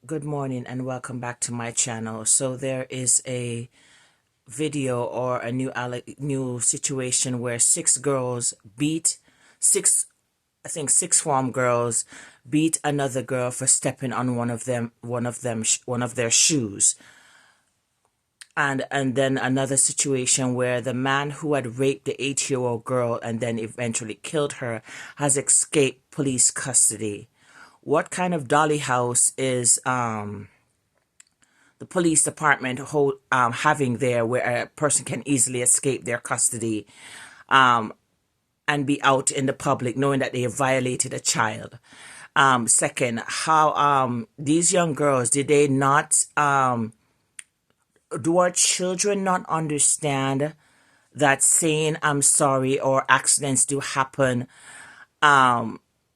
Good morning and welcome back to my channel. So there is a video or a new situation where six I think six form girls beat another girl for stepping on one of their shoes. And then another situation where the man who had raped the 8-year-old girl and then eventually killed her has escaped police custody. What kind of dolly house is the police department having there where a person can easily escape their custody and be out in the public knowing that they have violated a child? Second, how these young girls, did they not do our children not understand that saying I'm sorry or accidents do happen,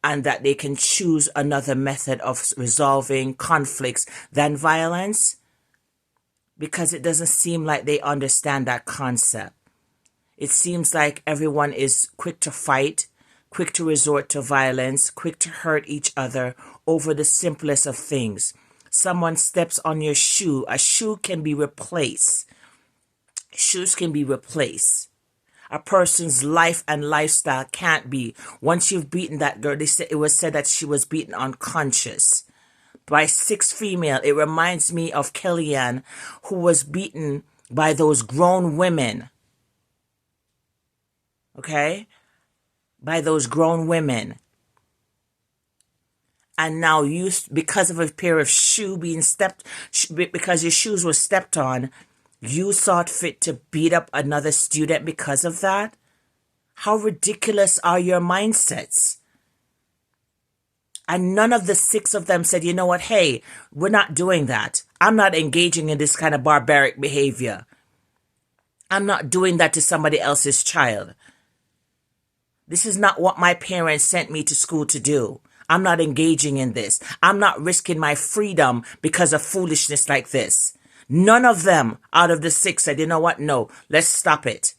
and that they can choose another method of resolving conflicts than violence? Because it doesn't seem like they understand that concept. It seems like everyone is quick to fight, quick to resort to violence, quick to hurt each other over the simplest of things. Someone steps on your shoe, a shoe can be replaced. Shoes can be replaced. A person's life and lifestyle can't be. Once you've beaten that girl, it was said that she was beaten unconscious by 6 female. It reminds me of Kellyanne, who was beaten by those grown women. Okay? By those grown women. And now you, because of a pair of shoe being because your shoes were stepped on, you thought fit to beat up another student because of that? How ridiculous are your mindsets? And none of the 6 of them said, you know what, hey, we're not doing that. I'm not engaging in this kind of barbaric behavior. I'm not doing that to somebody else's child. This is not what my parents sent me to school to do. I'm not engaging in this. I'm not risking my freedom because of foolishness like this. None of them out of the 6 said, you know what, no, let's stop it.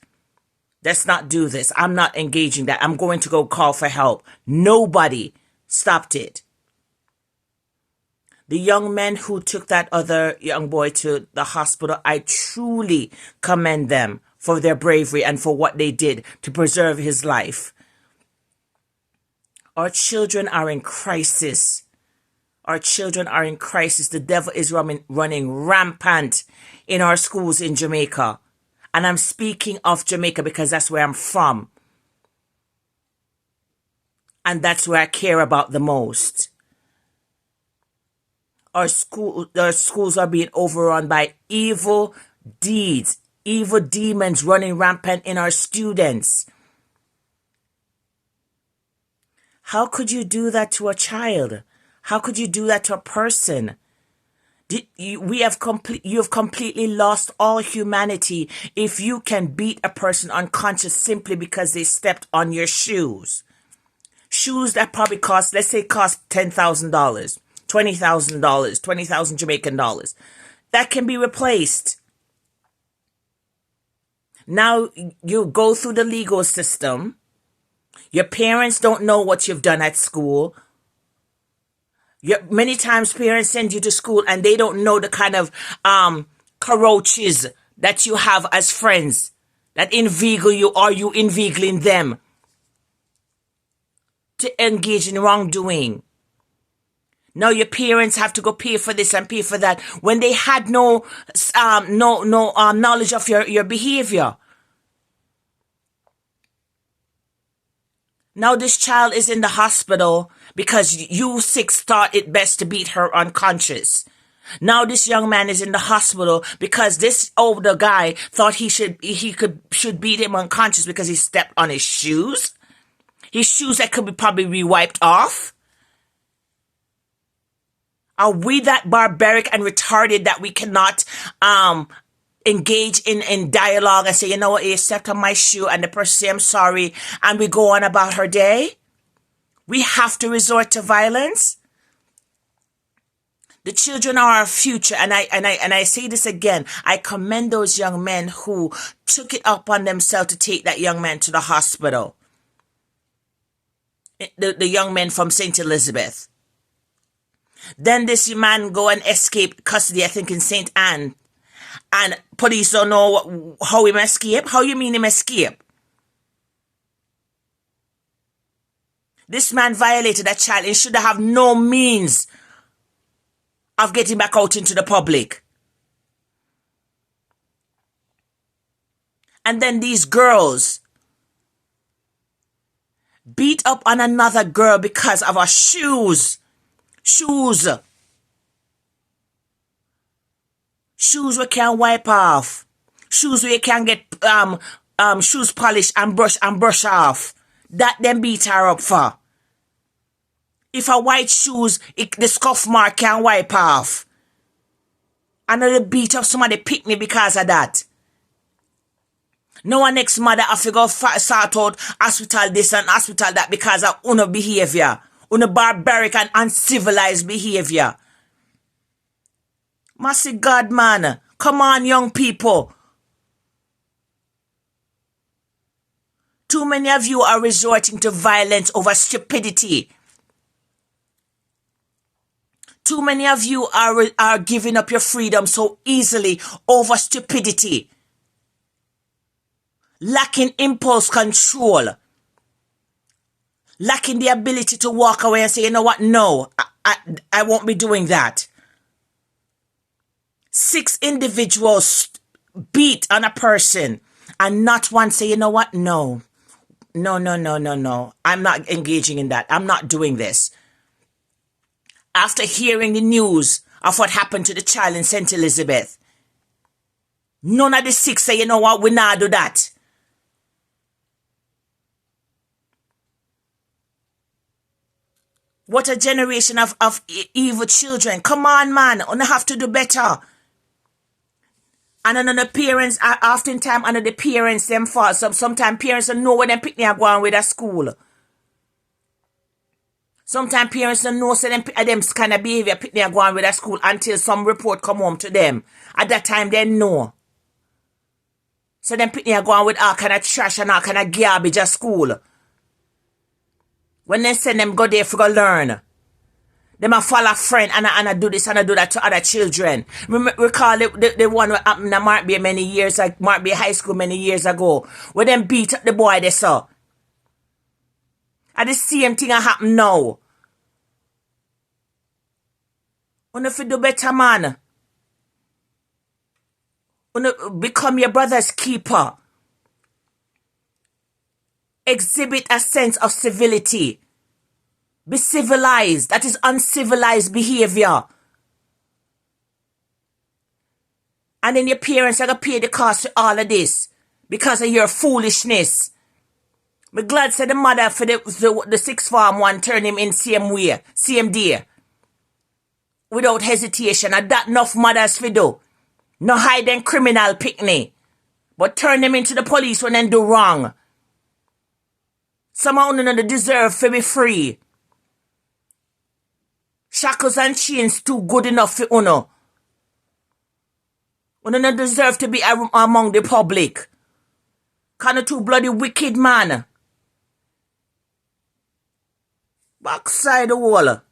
Let's not do this. I'm not engaging that. I'm going to go call for help. Nobody stopped it. The young men who took that other young boy to the hospital, I truly commend them for their bravery and for what they did to preserve his life. Our children are in crisis. Our children are in crisis. The devil is running rampant in our schools in Jamaica. And I'm speaking of Jamaica because that's where I'm from. And that's where I care about the most. Our schools are being overrun by evil deeds, evil demons running rampant in our students. How could you do that to a child? How could you do that to a person? You have completely lost all humanity if you can beat a person unconscious simply because they stepped on your shoes. Shoes that probably cost, let's say cost $10,000, $20,000, 20,000 Jamaican dollars. That can be replaced. Now you go through the legal system. Your parents don't know what you've done at school. Many times parents send you to school and they don't know the kind of cockroaches that you have as friends that inveigle you or you inveigling them to engage in wrongdoing. Now your parents have to go pay for this and pay for that when they had no knowledge of your behavior. Now this child is in the hospital because you 6 thought it best to beat her unconscious. Now this young man is in the hospital because this older guy thought he should beat him unconscious because he stepped on his shoes. His shoes that could probably be wiped off. Are we that barbaric and retarded that we cannot engage in dialogue and say, you know what, you stepped on my shoe, and the person say, I'm sorry, and we go on about her day? We have to resort to violence. The children are our future, and I say this again. I commend those young men who took it upon themselves to take that young man to the hospital. The young men from St. Elizabeth. Then this man go and escape custody, I think in St. Anne. And police don't know how him escape. How you mean him escape? This man violated a child and should have no means of getting back out into the public. And then these girls beat up on another girl because of her shoes. Shoes we can wipe off. Shoes where you can get shoes polished and brush off. That them beat her up for. If a white shoes, the scuff mark can wipe off. Another beat up somebody pick me because of that. No one next mother have to go sort out hospital this and hospital that because of uno behavior. Uno barbaric and uncivilized behavior. Mercy God, man. Come on, young people. Too many of you are resorting to violence over stupidity. Too many of you are giving up your freedom so easily over stupidity. Lacking impulse control. Lacking the ability to walk away and say, you know what, no, I won't be doing that. 6 individuals beat on a person and not one say, you know what, no. No. I'm not engaging in that. I'm not doing this. After hearing the news of what happened to the child in St. Elizabeth, none of the 6 say, you know what, we not do that. What a generation of evil children. Come on, man. You have to do better. And another parents, oftentimes under the parents, them fault. Sometimes parents don't know when them pick are going with at school. Sometimes parents don't know so them kind of behavior pick are going with at school until some report come home to them. At that time, they know. So them pick are going with all kind of trash and all kind of garbage at school. When they send them go there for go learn. Them a follow a friend and I do this and I do that to other children. Recall the one that happened at Markby many years, like Markby High School many years ago, where them beat up the boy they saw. And the same thing a happen now. Wanna fi do better, man. Wanna become your brother's keeper. Exhibit a sense of civility. Be civilized. That is uncivilized behavior. And then your parents are going to pay the cost for all of this because of your foolishness. I'm glad said the mother for the sixth form one turn him in same way, same day. Without hesitation. And that enough mothers for do. No hide them criminal picnic. But turn them into the police when they do wrong. Some of them don't deserve to be free. Shackles and chains too good enough for uno. Uno don't deserve to be among the public. Kind of too bloody wicked man. Backside the wall.